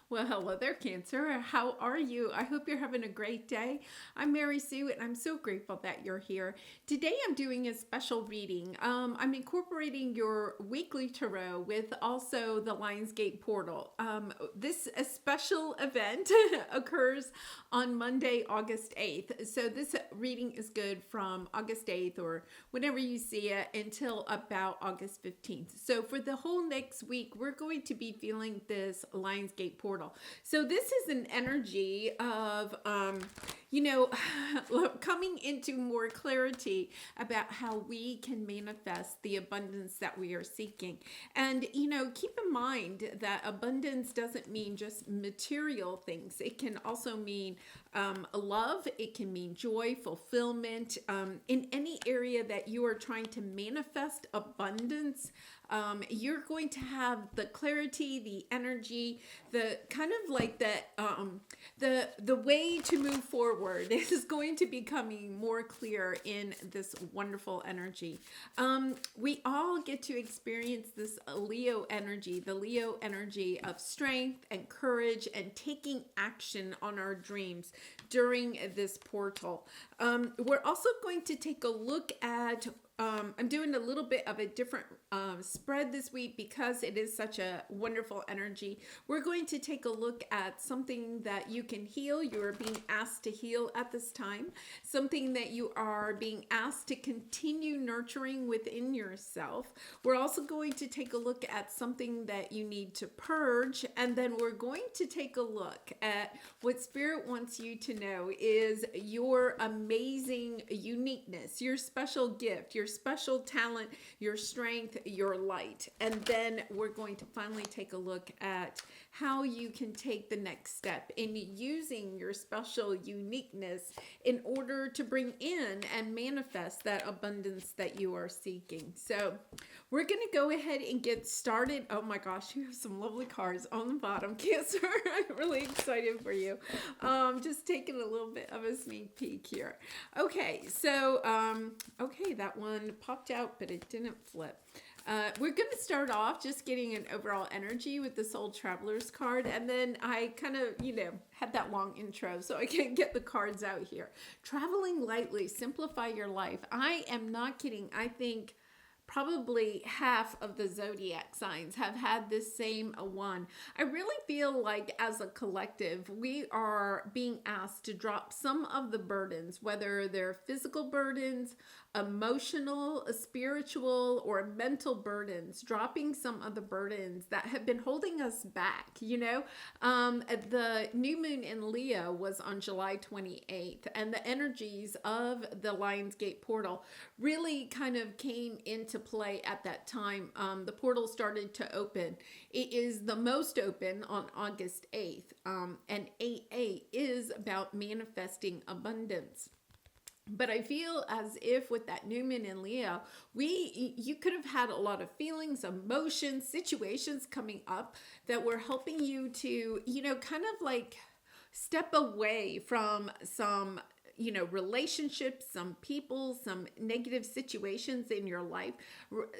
Well, hello there, Cancer. How are you? I hope you're having a great day. I'm Mary Sue, and I'm so grateful that you're here. Today, I'm doing a special reading. I'm incorporating your weekly tarot with also the Lionsgate portal. This a special event occurs on Monday, August 8th. So, this reading is good from August 8th or whenever you see it until about August 15th. So, for the whole next week, we're going to be feeling this Lionsgate portal. So this is an energy of, you know, coming into more clarity about how we can manifest the abundance that we are seeking. And, keep in mind that abundance doesn't mean just material things. It can also mean love. It can mean joy, fulfillment. In any area that you are trying to manifest abundance, you're going to have the clarity, the energy, the kind of like that, the way to move forward is going to be coming more clear in this wonderful energy. We all get to experience this Leo energy, the Leo energy of strength and courage and taking action on our dreams during this portal. We're also going to take a look at I'm doing a little bit of a different spread this week because it is such a wonderful energy. We're going to take a look at something that you can heal. You are being asked to heal at this time, something that you are being asked to continue nurturing within yourself. We're also going to take a look at something that you need to purge, and then we're going to take a look at what Spirit wants you to know is your amazing uniqueness, your special gift, your special talent, your strength, your light. And then we're going to finally take a look at how you can take the next step in using your special uniqueness in order to bring in and manifest that abundance that you are seeking. So we're going to go ahead and get started. Oh my gosh, you have some lovely cards on the bottom, Cancer. I'm really excited for you. Just taking a little bit of a sneak peek here. Okay, so, okay, that one popped out, but it didn't flip. We're going to start off just getting an overall energy with the Soul Travelers card. And then I kind of, had that long intro so I can get the cards out here. Traveling lightly, simplify your life. I am not kidding. I think probably half of the zodiac signs have had this same one. I really feel like as a collective, we are being asked to drop some of the burdens, whether they're physical burdens, emotional, spiritual, or mental burdens, dropping some of the burdens that have been holding us back. The new moon in Leo was on July 28th, and the energies of the Lionsgate portal really kind of came into play at that time. The portal started to open. It is the most open on August 8th, and 8/8 is about manifesting abundance. But I feel as if with that new moon in Leo, you could have had a lot of feelings, emotions, situations coming up that were helping you to, kind of like step away from some relationships, some people, some negative situations in your life,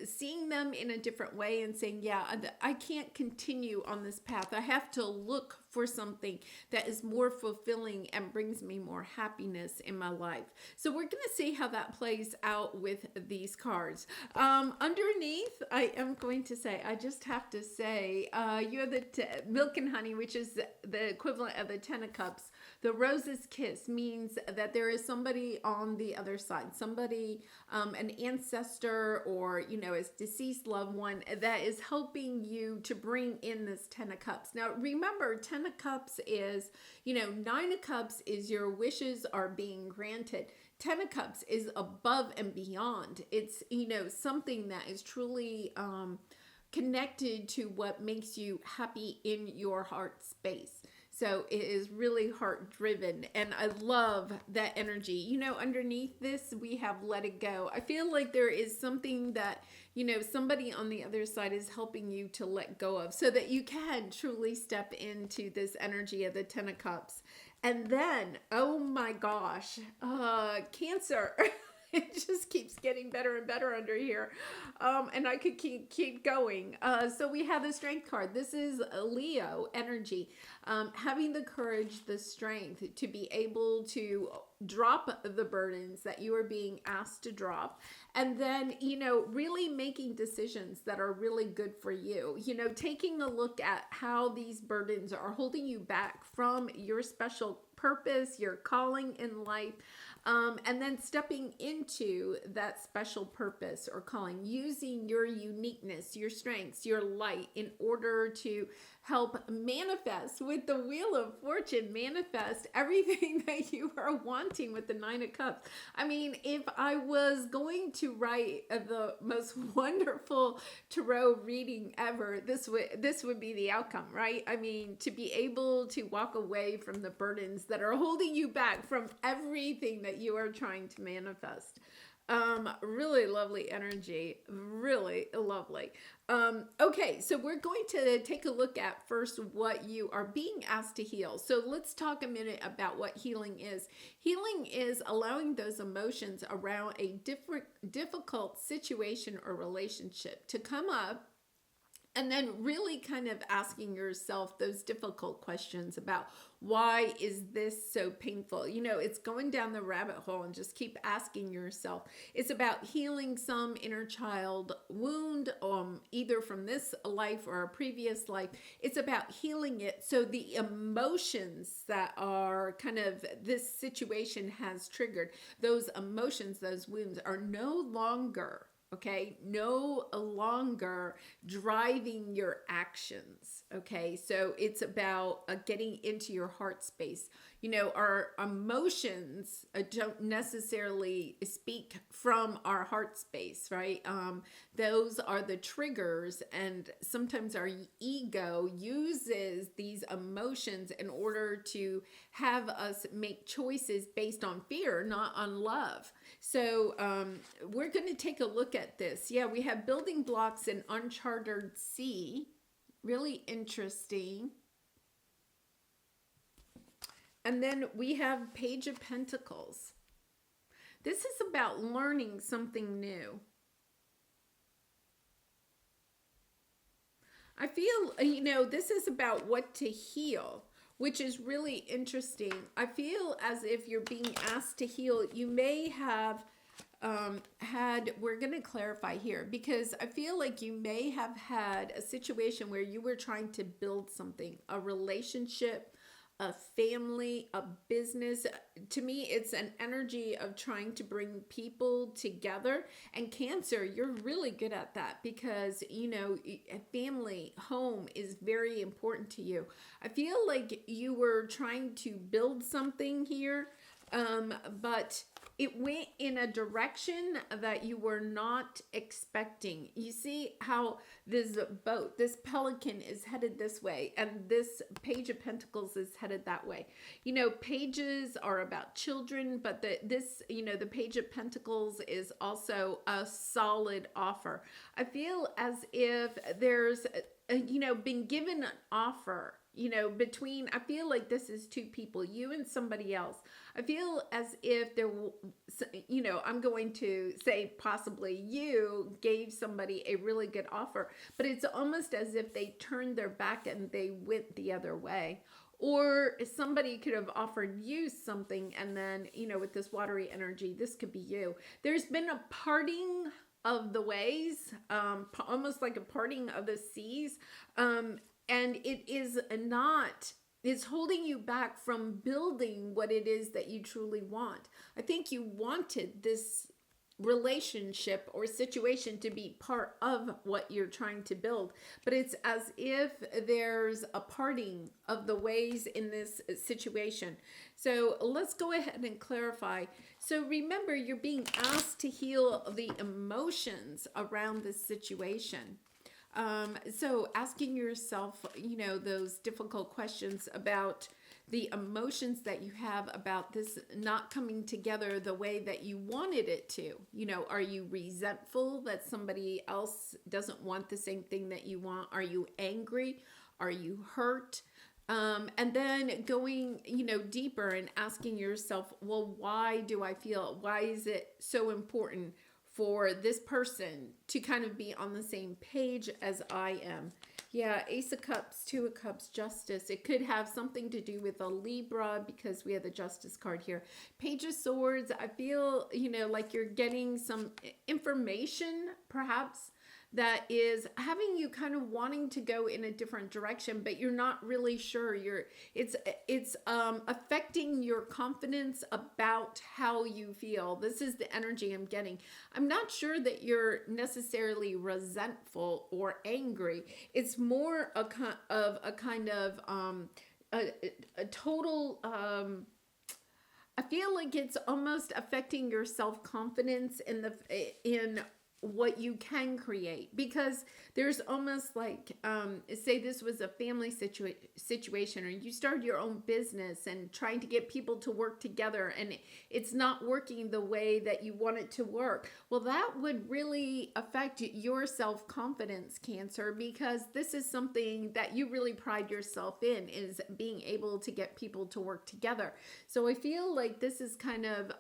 seeing them in a different way and saying, yeah, I can't continue on this path. I have to look for something that is more fulfilling and brings me more happiness in my life. So we're going to see how that plays out with these cards. Underneath, I am going to say, I just have to say, you have the milk and honey, which is the equivalent of the Ten of Cups. The Rose's Kiss means that there is somebody on the other side, somebody, an ancestor or, a deceased loved one that is helping you to bring in this Ten of Cups. Now, remember, Ten of Cups is, Nine of Cups is your wishes are being granted. Ten of Cups is above and beyond. It's, something that is truly connected to what makes you happy in your heart space. So it is really heart driven, and I love that energy. Underneath this, we have let it go. I feel like there is something that, somebody on the other side is helping you to let go of so that you can truly step into this energy of the Ten of Cups. And then, oh my gosh, Cancer. It just keeps getting better and better under here. And I could keep going. So we have the strength card. This is Leo energy. Having the courage, the strength to be able to drop the burdens that you are being asked to drop. And then, really making decisions that are really good for you. Taking a look at how these burdens are holding you back from your special purpose, your calling in life. And then stepping into that special purpose or calling, using your uniqueness, your strengths, your light in order to help manifest with the Wheel of Fortune, manifest everything that you are wanting with the Nine of Cups. I mean, if I was going to write the most wonderful tarot reading ever, this would be the outcome, right? I mean, to be able to walk away from the burdens that are holding you back from everything that you are trying to manifest. Really lovely energy, really lovely. Okay, so we're going to take a look at first what you are being asked to heal. So let's talk a minute about what healing is. Healing is allowing those emotions around a difficult situation or relationship to come up, and then really kind of asking yourself those difficult questions about why is this so painful? It's going down the rabbit hole and just keep asking yourself. It's about healing some inner child wound, either from this life or a previous life. It's about healing it so the emotions that are kind of this situation has triggered, those emotions, those wounds are no longer driving your actions. Okay, so it's about getting into your heart space. Our emotions don't necessarily speak from our heart space, right? Those are the triggers, and sometimes our ego uses these emotions in order to have us make choices based on fear, not on love. So we're going to take a look at this. Yeah, we have building blocks in uncharted sea. Really interesting. And then we have Page of Pentacles. This is about learning something new. I feel, this is about what to heal, which is really interesting. I feel as if you're being asked to heal. You may have we're going to clarify here, because I feel like you may have had a situation where you were trying to build something, a relationship, a family, a business. To me, it's an energy of trying to bring people together. And Cancer, you're really good at that because, family, home is very important to you. I feel like you were trying to build something here, but it went in a direction that you were not expecting. You see how this boat, this pelican is headed this way, and this Page of Pentacles is headed that way. Pages are about children, but the Page of Pentacles is also a solid offer. I feel as if there's, been given an offer, I feel like this is two people, you and somebody else. I feel as if there, I'm going to say possibly you gave somebody a really good offer, but it's almost as if they turned their back and they went the other way. Or somebody could have offered you something, and then, with this watery energy, this could be you. There's been a parting of the ways, almost like a parting of the seas. And it is it's holding you back from building what it is that you truly want. I think you wanted this relationship or situation to be part of what you're trying to build, but it's as if there's a parting of the ways in this situation. So let's go ahead and clarify. So remember, you're being asked to heal the emotions around this situation. So asking yourself, those difficult questions about the emotions that you have about this not coming together the way that you wanted it to. Are you resentful that somebody else doesn't want the same thing that you want? Are you angry? Are you hurt? And then going, deeper and asking yourself, well, why is it so important for this person to kind of be on the same page as I am? Yeah, Ace of Cups, Two of Cups, Justice. It could have something to do with a Libra because we have the Justice card here. Page of Swords, I feel, like you're getting some information, perhaps, that is having you kind of wanting to go in a different direction, but you're not really sure. It's affecting your confidence about how you feel. This is the energy I'm getting. I'm not sure that you're necessarily resentful or angry. It's more a kind of a total. I feel like it's almost affecting your self-confidence in what you can create, because there's almost like say this was a family situation, or you started your own business and trying to get people to work together and it's not working the way that you want it to work. Well, that would really affect your self-confidence, Cancer, because this is something that you really pride yourself in, is being able to get people to work together. So I feel like this is kind of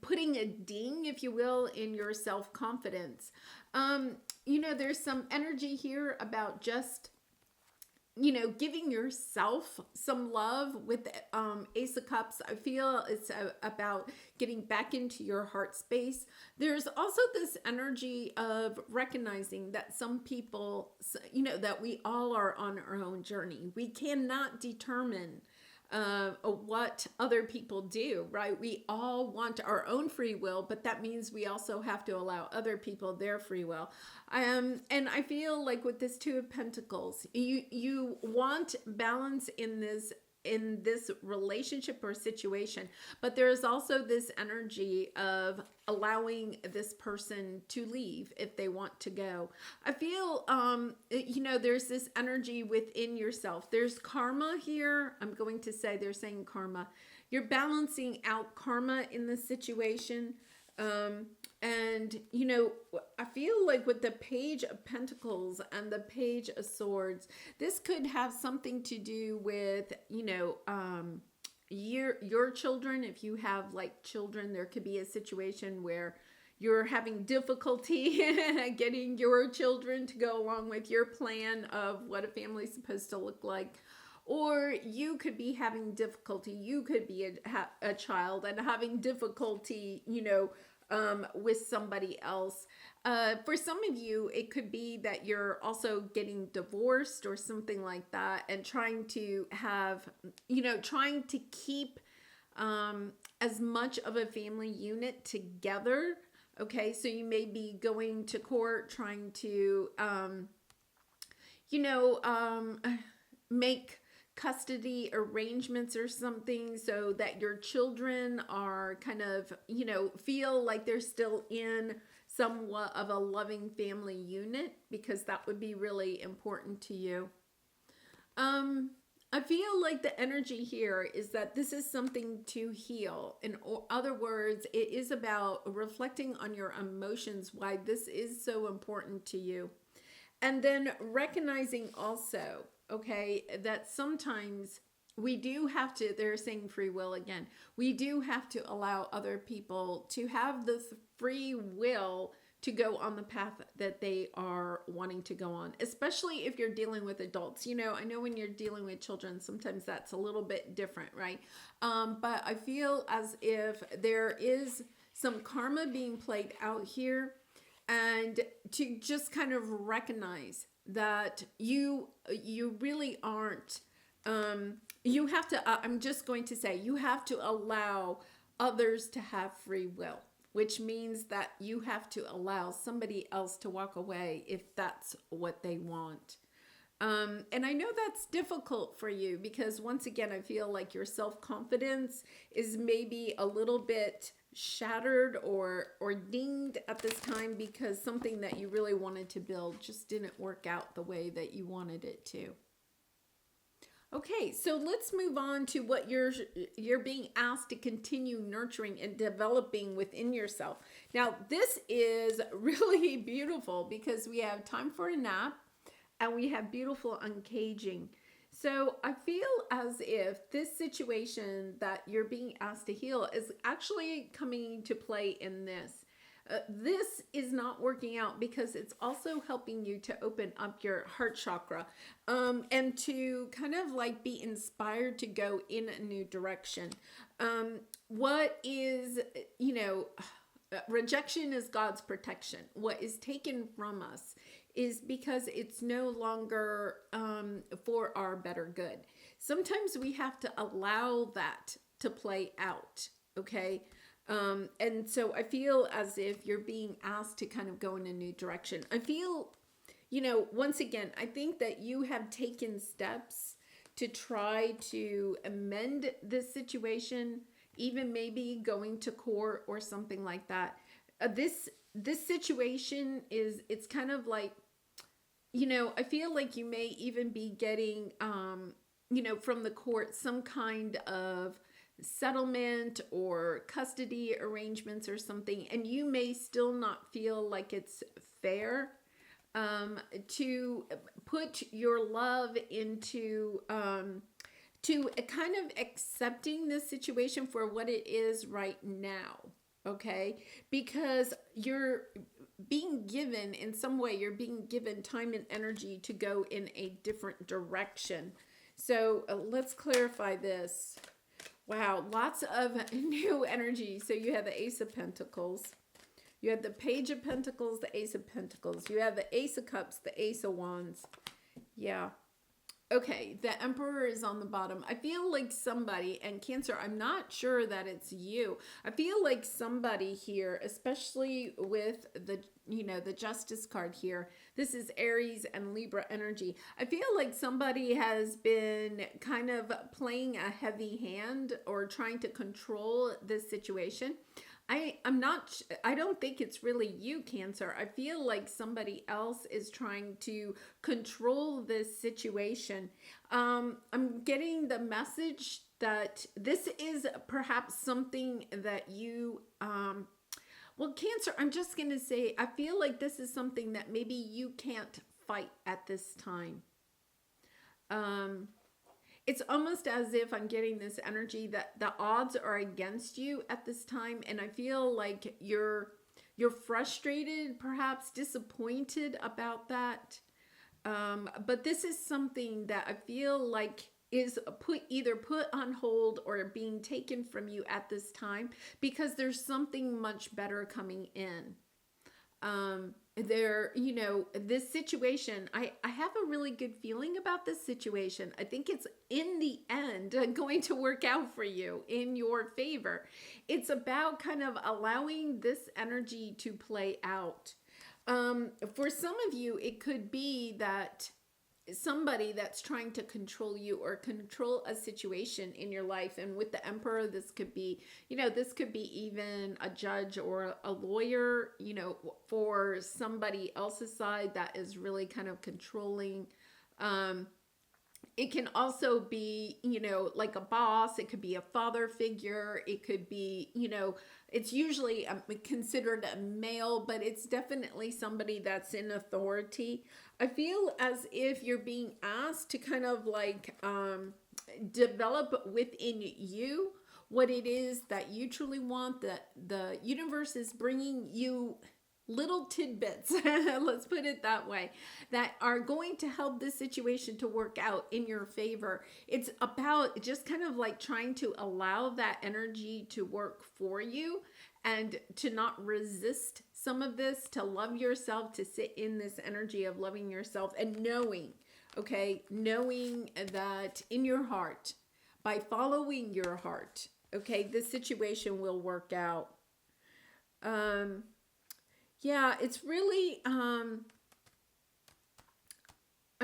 putting a ding, if you will, in your self-confidence. There's some energy here about just, giving yourself some love with Ace of Cups. I feel it's about getting back into your heart space. There's also this energy of recognizing that some people, that we all are on our own journey. We cannot determine what other people do, right? We all want our own free will, but that means we also have to allow other people their free will. And I feel like with this Two of Pentacles, you want balance in this relationship or situation, but there's also this energy of allowing this person to leave if they want to go. I feel there's this energy within yourself. There's karma here. I'm going to say they're saying karma. You're balancing out karma in this situation. And I feel like with the Page of Pentacles and the Page of Swords, this could have something to do with, your children. If you have like children, there could be a situation where you're having difficulty getting your children to go along with your plan of what a family is supposed to look like. Or you could be having difficulty. You could be a child and having difficulty, with somebody else. For some of you, it could be that you're also getting divorced or something like that, and trying to have, trying to keep as much of a family unit together. Okay, so you may be going to court trying to, make custody arrangements or something, so that your children are kind of, feel like they're still in somewhat of a loving family unit, because that would be really important to you. I feel like the energy here is that this is something to heal. In other words, it is about reflecting on your emotions, why this is so important to you. And then recognizing also, okay, that sometimes we do have to, they're saying free will again, we do have to allow other people to have the free will to go on the path that they are wanting to go on, especially if you're dealing with adults. I know when you're dealing with children, sometimes that's a little bit different, right? But I feel as if there is some karma being played out here, and to just kind of recognize that you really aren't, you have to, I'm just going to say, you have to allow others to have free will, which means that you have to allow somebody else to walk away if that's what they want. And I know that's difficult for you, because once again, I feel like your self-confidence is maybe a little bit shattered or dinged at this time, because something that you really wanted to build just didn't work out the way that you wanted it to. Okay, so let's move on to what you're being asked to continue nurturing and developing within yourself. Now, this is really beautiful, because we have time for a nap, and we have beautiful uncaging. So I feel as if this situation that you're being asked to heal is actually coming to play in this. This is not working out because it's also helping you to open up your heart chakra, and to kind of like be inspired to go in a new direction. What is, you know, rejection is God's protection. What is taken from us is because it's no longer for our better good. Sometimes we have to allow that to play out, okay? And so I feel as if you're being asked to kind of go in a new direction. I feel, you know, once again, I think that you have taken steps to try to amend this situation, even maybe going to court or something like that. This situation is, it's kind of like, you know, I feel like you may even be getting, you know, from the court some kind of settlement or custody arrangements or something, and you may still not feel like it's fair to put your love into to kind of accepting this situation for what it is right now, okay? Because you're being given, in some way, you're being given time and energy to go in a different direction. So let's clarify this. Wow, lots of new energy. So you have the Ace of Pentacles. You have the Page of Pentacles, the Ace of Pentacles. You have the Ace of Cups, the Ace of Wands. Yeah. Okay, the Emperor is on the bottom. I feel like somebody, and Cancer, I'm not sure that it's you. I feel like somebody here, especially with the, you know, the Justice card here. This is Aries and Libra energy. I feel like somebody has been kind of playing a heavy hand or trying to control this situation. I don't think it's really you, Cancer. I feel like somebody else is trying to control this situation. I'm getting the message that this is perhaps something that you, well, Cancer, I'm just going to say, I feel like this is something that maybe you can't fight at this time. It's almost as if I'm getting this energy that the odds are against you at this time, and I feel like you're frustrated, perhaps disappointed about that. But this is something that I feel like is either put on hold or being taken from you at this time, because there's something much better coming in. You know, this situation, I have a really good feeling about this situation. I think it's in the end going to work out for you in your favor. It's about kind of allowing this energy to play out. For some of you, it could be that somebody that's trying to control you or control a situation in your life. And with the Emperor, this could be, you know, this could be even a judge or a lawyer, you know, for somebody else's side that is really kind of controlling. It can also be, you know, like a boss. It could be a father figure. It could be, you know, it's usually considered a male, but it's definitely somebody that's in authority. I feel as if you're being asked to kind of like develop within you what it is that you truly want, that the universe is bringing you little tidbits, let's put it that way, that are going to help this situation to work out in your favor. It's about just kind of like trying to allow that energy to work for you and to not resist some of this, to love yourself, to sit in this energy of loving yourself and knowing, okay, knowing that in your heart, by following your heart, okay, this situation will work out. Yeah, it's really, I'm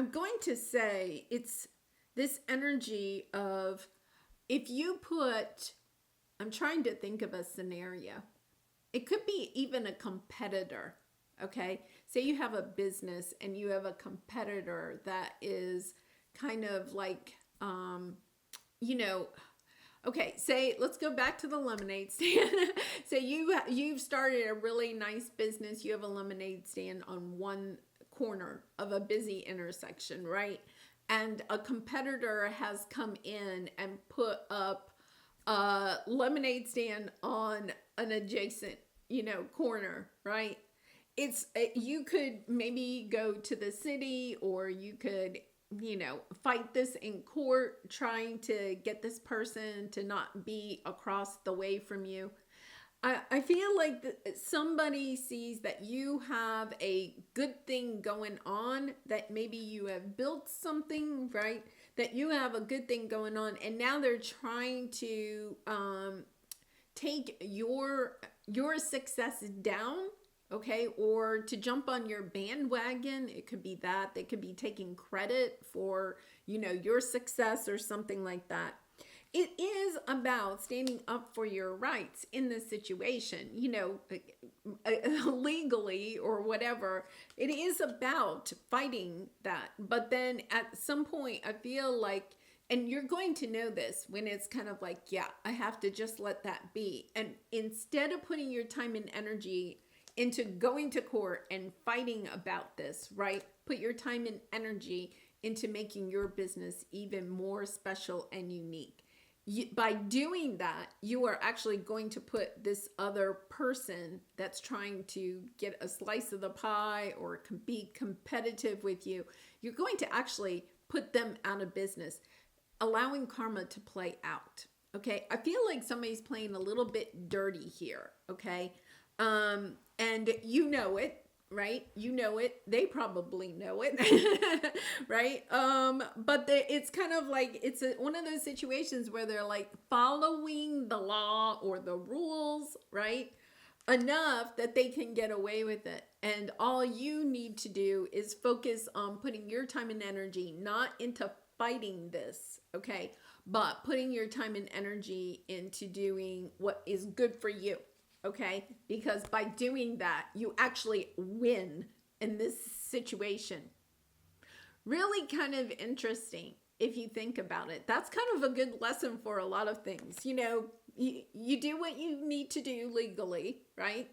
going to say it's this energy of, if you put, I'm trying to think of a scenario. It could be even a competitor, okay? Say you have a business and you have a competitor that is kind of like, you know, okay, say, let's go back to the lemonade stand. Say you've started a really nice business. You have a lemonade stand on one corner of a busy intersection, right? And a competitor has come in and put up a lemonade stand on an adjacent, corner, right? You could maybe go to the city, or you could, fight this in court, trying to get this person to not be across the way from you. I feel like somebody sees that you have a good thing going on, that maybe you have built something, right? That you have a good thing going on, and now they're trying to take your success down, okay, or to jump on your bandwagon. It could be that they could be taking credit for, your success or something like that. It is about standing up for your rights in this situation, legally or whatever. It is about fighting that. But then at some point, I feel like, and you're going to know this when it's kind of like, yeah, I have to just let that be. And instead of putting your time and energy into going to court and fighting about this, right? Put your time and energy into making your business even more special and unique. By doing that, you are actually going to put this other person that's trying to get a slice of the pie or be competitive with you, you're going to actually put them out of business, allowing karma to play out. Okay, I feel like somebody's playing a little bit dirty here. Okay, and you know it, right? You know it. They probably know it, right? But it's kind of like, it's one of those situations where they're like following the law or the rules, right? Enough that they can get away with it. And all you need to do is focus on putting your time and energy, not into fighting this, okay? But putting your time and energy into doing what is good for you. Okay, because by doing that, you actually win in this situation. Really kind of interesting if you think about it. That's kind of a good lesson for a lot of things. You do what you need to do legally, right?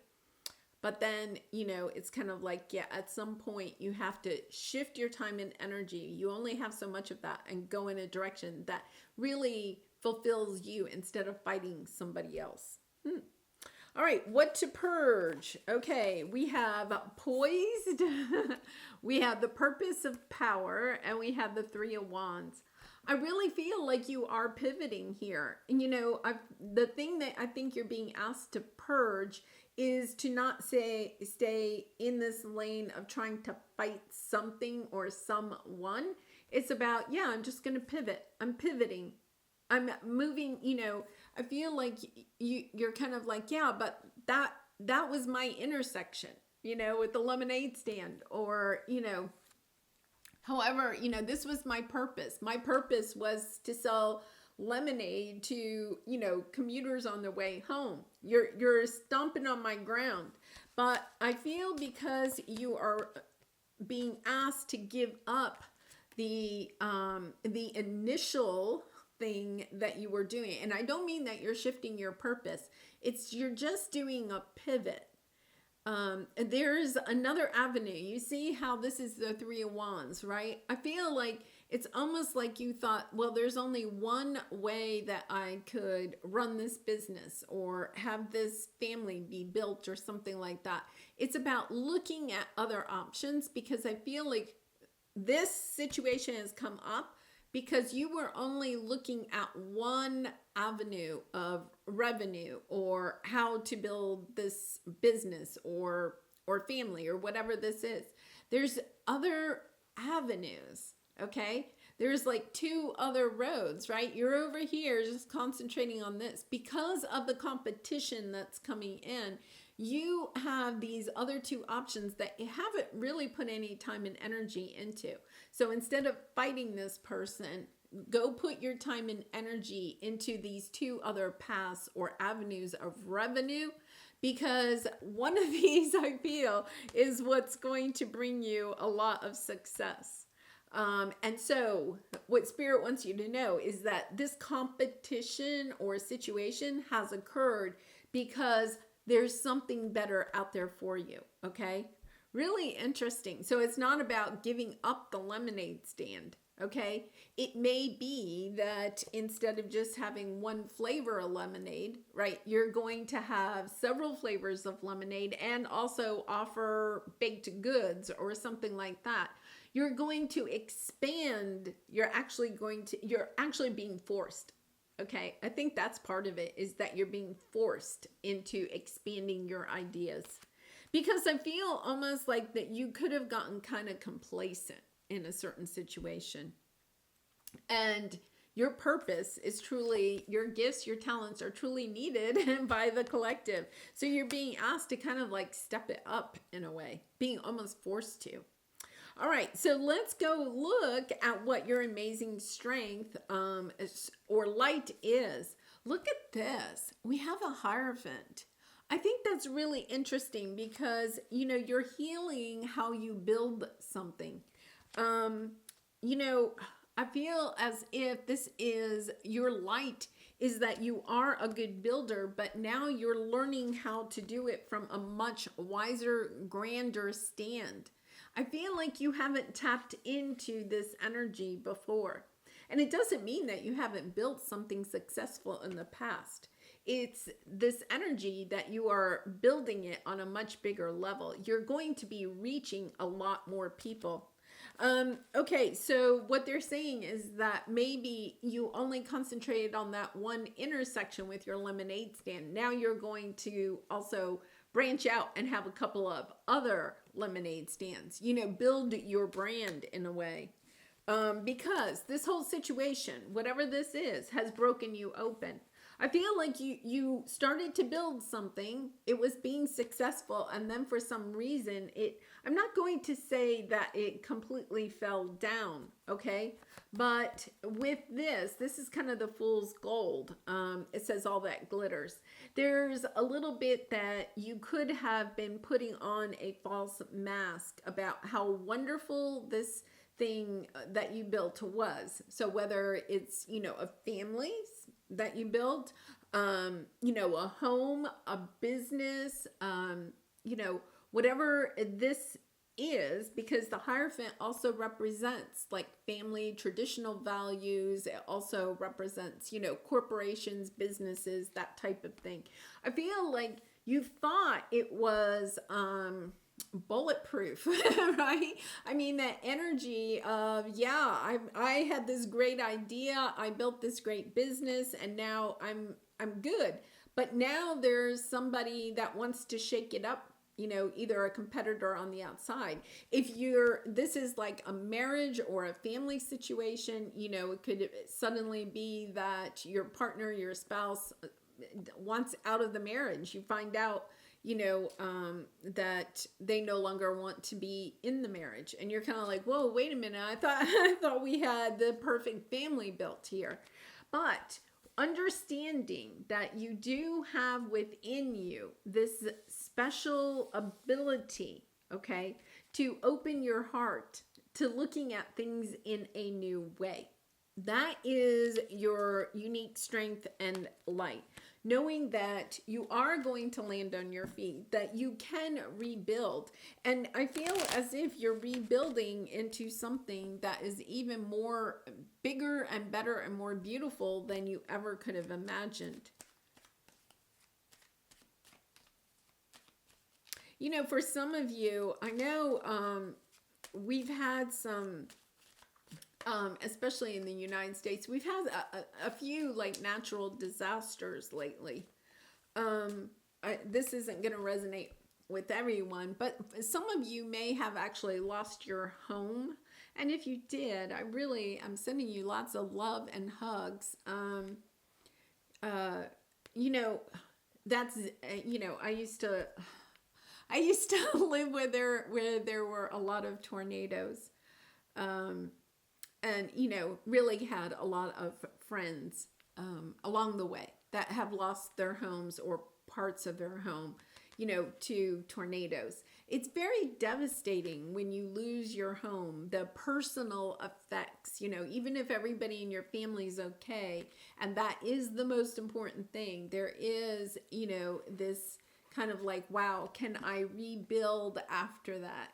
But then, it's kind of like, yeah, at some point you have to shift your time and energy. You only have so much of that, and go in a direction that really fulfills you instead of fighting somebody else. All right, what to purge? Okay, we have poised, we have the purpose of power, and we have the Three of Wands. I really feel like you are pivoting here. And the thing that I think you're being asked to purge is to not stay in this lane of trying to fight something or someone. It's about, yeah, I'm just going to pivot. I'm pivoting. I'm moving, I feel like you're kind of like, yeah, but that was my intersection, with the lemonade stand, or, however, this was my purpose. My purpose was to sell lemonade to, commuters on their way home. You're stomping on my ground. But I feel because you are being asked to give up the initial thing that you were doing. And I don't mean that you're shifting your purpose. You're just doing a pivot. There's another avenue. You see how this is the Three of Wands, right? I feel like it's almost like you thought, well, there's only one way that I could run this business or have this family be built or something like that. It's about looking at other options, because I feel like this situation has come up because you were only looking at one avenue of revenue, or how to build this business or family or whatever this is. There's other avenues, okay? There's like two other roads, right? You're over here just concentrating on this. Because of the competition that's coming in, you have these other two options that you haven't really put any time and energy into. So instead of fighting this person, go put your time and energy into these two other paths or avenues of revenue, because one of these, I feel, is what's going to bring you a lot of success. And so what Spirit wants you to know is that this competition or situation has occurred because there's something better out there for you, okay? Really interesting. So it's not about giving up the lemonade stand. Okay. It may be that instead of just having one flavor of lemonade, right, you're going to have several flavors of lemonade and also offer baked goods or something like that. You're going to expand. You're actually being forced. Okay. I think that's part of it, is that you're being forced into expanding your ideas. Because I feel almost like that you could have gotten kind of complacent in a certain situation. And your purpose is truly, your gifts, your talents are truly needed by the collective. So you're being asked to kind of like step it up in a way, being almost forced to. All right, so let's go look at what your amazing strength or light is. Look at this. We have a Hierophant. I think that's really interesting because, you're healing how you build something. You know, I feel as if this is your light, is that you are a good builder, but now you're learning how to do it from a much wiser, grander stand. I feel like you haven't tapped into this energy before. And it doesn't mean that you haven't built something successful in the past. It's this energy that you are building it on a much bigger level. You're going to be reaching a lot more people. Okay, so what they're saying is that maybe you only concentrated on that one intersection with your lemonade stand. Now you're going to also branch out and have a couple of other lemonade stands. Build your brand in a way. Because this whole situation, whatever this is, has broken you open. I feel like you started to build something, it was being successful, and then for some reason I'm not going to say that it completely fell down, okay? But with this is kind of the fool's gold. It says all that glitters. There's a little bit that you could have been putting on a false mask about how wonderful this thing that you built was. So whether it's, a family that you built, a home, a business, whatever this is, because the Hierophant also represents like family, traditional values. It also represents, corporations, businesses, that type of thing. I feel like you thought it was, bulletproof, right? I mean, that energy of, I had this great idea, I built this great business, and now I'm good. But now there's somebody that wants to shake it up, either a competitor on the outside. If this is like a marriage or a family situation, it could suddenly be that your partner, your spouse wants out of the marriage. You find out that they no longer want to be in the marriage, and you're kind of like, whoa, wait a minute, I thought we had the perfect family built here. But understanding that you do have within you this special ability, okay, to open your heart to looking at things in a new way. That is your unique strength and light. Knowing that you are going to land on your feet, that you can rebuild. And I feel as if you're rebuilding into something that is even more bigger and better and more beautiful than you ever could have imagined. For some of you, I know we've had some, especially in the United States, we've had a few like natural disasters lately. This isn't going to resonate with everyone, but some of you may have actually lost your home. And if you did, I'm sending you lots of love and hugs. That's, I used to live where there were a lot of tornadoes. And, really had a lot of friends along the way that have lost their homes or parts of their home, to tornadoes. It's very devastating when you lose your home, the personal effects, even if everybody in your family is okay. And that is the most important thing. There is, this kind of like, wow, can I rebuild after that?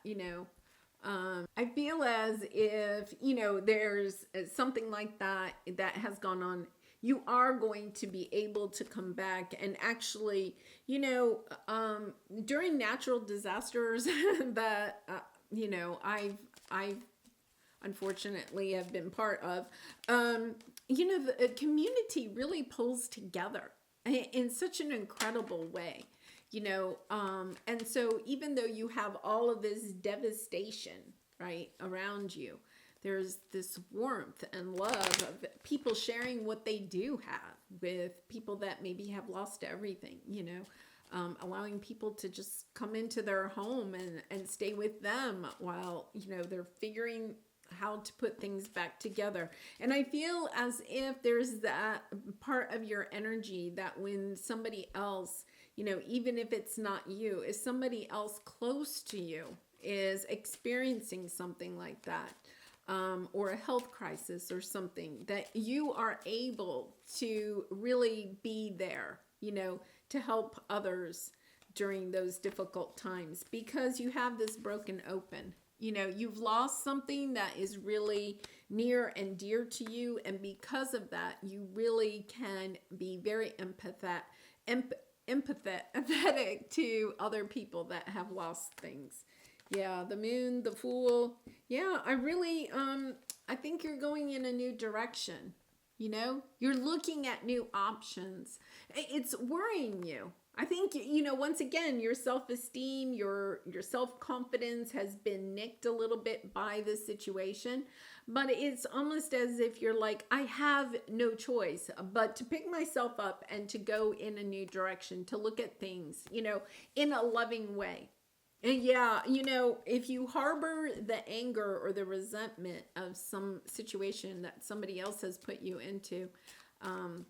I feel as if, there's something like that that has gone on. You are going to be able to come back and actually, during natural disasters that, I've unfortunately have been part of, the community really pulls together in such an incredible way. And so even though you have all of this devastation, right, around you, there's this warmth and love of people sharing what they do have with people that maybe have lost everything, allowing people to just come into their home and stay with them while, they're figuring how to put things back together. And I feel as if there's that part of your energy that when somebody else, even if it's not you, if somebody else close to you is experiencing something like that, or a health crisis or something, that you are able to really be there, to help others during those difficult times, because you have this broken open. You've lost something that is really near and dear to you. And because of that, you really can be very empathetic to other people that have lost things. Yeah, the moon, the fool. Yeah, I think you're going in a new direction. You're looking at new options. It's worrying you. I think, once again, your self-esteem, your self-confidence has been nicked a little bit by this situation. But it's almost as if you're like, I have no choice but to pick myself up and to go in a new direction, to look at things, in a loving way. And yeah, if you harbor the anger or the resentment of some situation that somebody else has put you into,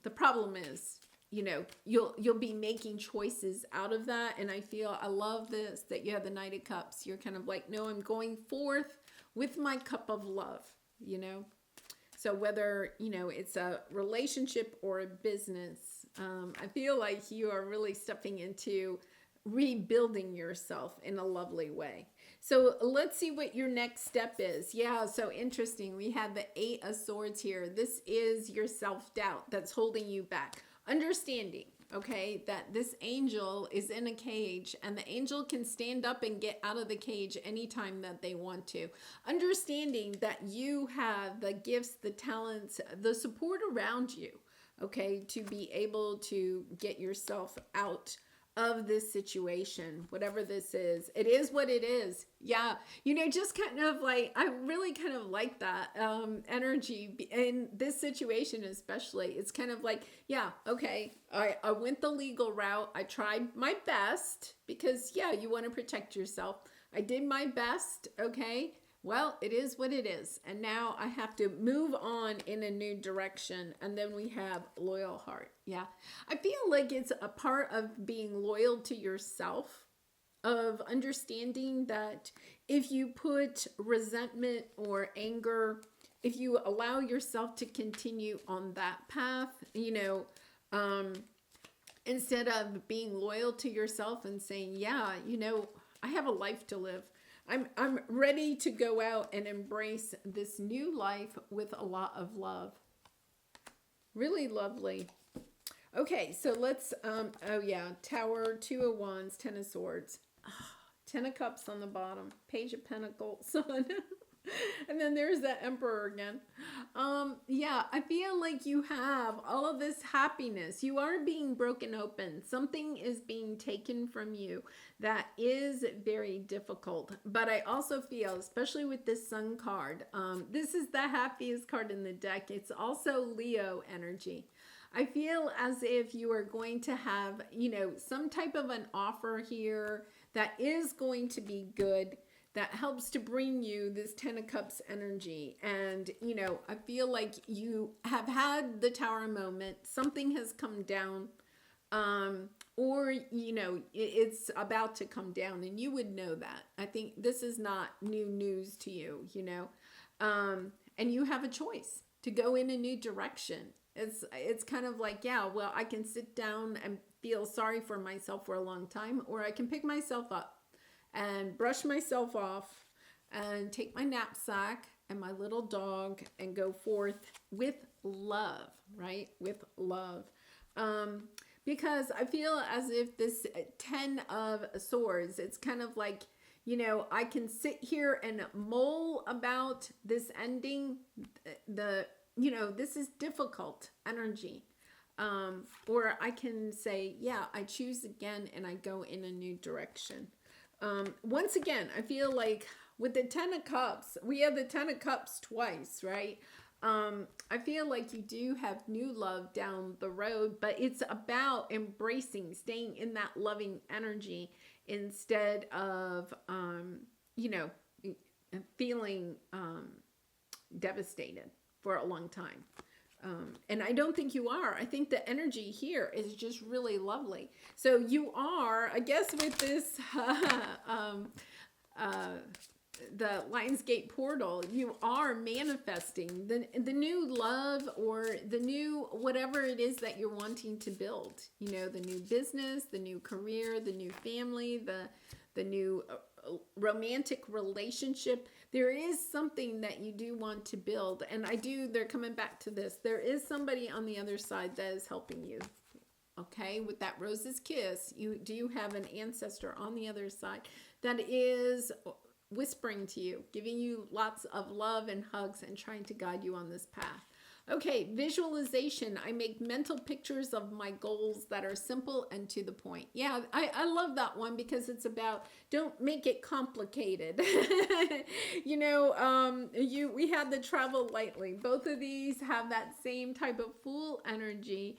the problem is, you'll be making choices out of that. And I love this, that you have the Knight of Cups. You're kind of like, no, I'm going forth with my cup of love, So whether, it's a relationship or a business, I feel like you are really stepping into rebuilding yourself in a lovely way. So let's see what your next step is. Yeah, so interesting. We have the 8 of Swords here. This is your self-doubt that's holding you back. Understanding, okay, that this angel is in a cage and the angel can stand up and get out of the cage anytime that they want to. Understanding that you have the gifts, the talents, the support around you, okay, to be able to get yourself out of this situation, whatever this is. It is what it is. Yeah, just kind of like, I really kind of like that energy in this situation especially. It's kind of like, yeah, okay, I went the legal route. I tried my best because, yeah, you want to protect yourself. I did my best, okay? Well, it is what it is. And now I have to move on in a new direction. And then we have loyal heart. Yeah. I feel like it's a part of being loyal to yourself, of understanding that if you put resentment or anger, if you allow yourself to continue on that path, instead of being loyal to yourself and saying, yeah, I have a life to live. I'm ready to go out and embrace this new life with a lot of love. Really lovely. Okay, so let's, Tower, 2 of Wands, 10 of Swords, 10 of Cups on the bottom, Page of Pentacles, Sun. And then there's the Emperor again. I feel like you have all of this happiness. You are being broken open. Something is being taken from you that is very difficult. But I also feel, especially with this Sun card, this is the happiest card in the deck. It's also Leo energy. I feel as if you are going to have, some type of an offer here that is going to be good, that helps to bring you this 10 of Cups energy. And, I feel like you have had the Tower moment. Something has come down, or, it's about to come down, and you would know that. I think this is not new news to you, and you have a choice to go in a new direction. It's kind of like, yeah, well, I can sit down and feel sorry for myself for a long time, or I can pick myself up and brush myself off and take my knapsack and my little dog and go forth with love, right? With love. Because I feel as if this 10 of swords, it's kind of like, I can sit here and mull about this ending. This is difficult energy. Or I can say, yeah, I choose again and I go in a new direction. Once again, I feel like with the 10 of Cups, we have the 10 of Cups twice, right? I feel like you do have new love down the road, but it's about embracing, staying in that loving energy instead of, feeling devastated for a long time. And I don't think you are. I think the energy here is just really lovely. So you are, I guess, with this the Lionsgate portal, you are manifesting the new love or the new whatever it is that you're wanting to build. The new business, the new career, the new family, the new romantic relationship. There is something that you do want to build, and they're coming back to this. There is somebody on the other side that is helping you. Okay, with that rose's kiss, you do have an ancestor on the other side that is whispering to you, giving you lots of love and hugs and trying to guide you on this path. Okay, visualization. I make mental pictures of my goals that are simple and to the point. Yeah, I love that one because it's about don't make it complicated. We had the travel lightly. Both of these have that same type of Fool energy.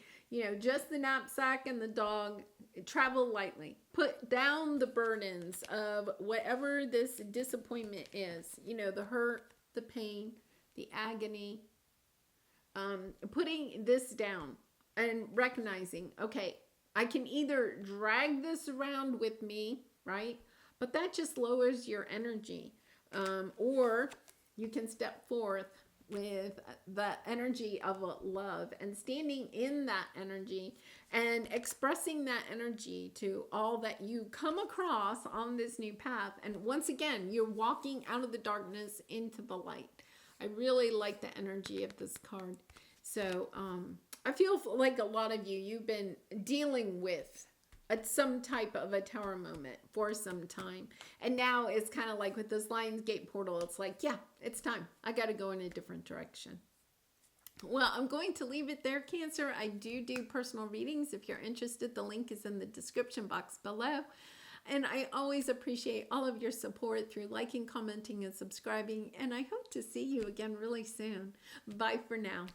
Just the knapsack and the dog. Travel lightly. Put down the burdens of whatever this disappointment is. The hurt, the pain, the agony. Putting this down and recognizing, okay, I can either drag this around with me, right? But that just lowers your energy. Or you can step forth with the energy of love and standing in that energy and expressing that energy to all that you come across on this new path. And once again, you're walking out of the darkness into the light. I really like the energy of this card. So I feel like a lot of you've been dealing with some type of a tower moment for some time. And now it's kind of like with this Lionsgate portal, it's like, yeah, it's time. I got to go in a different direction. Well, I'm going to leave it there, Cancer. I do personal readings. If you're interested, the link is in the description box below. And I always appreciate all of your support through liking, commenting, and subscribing. And I hope to see you again really soon. Bye for now.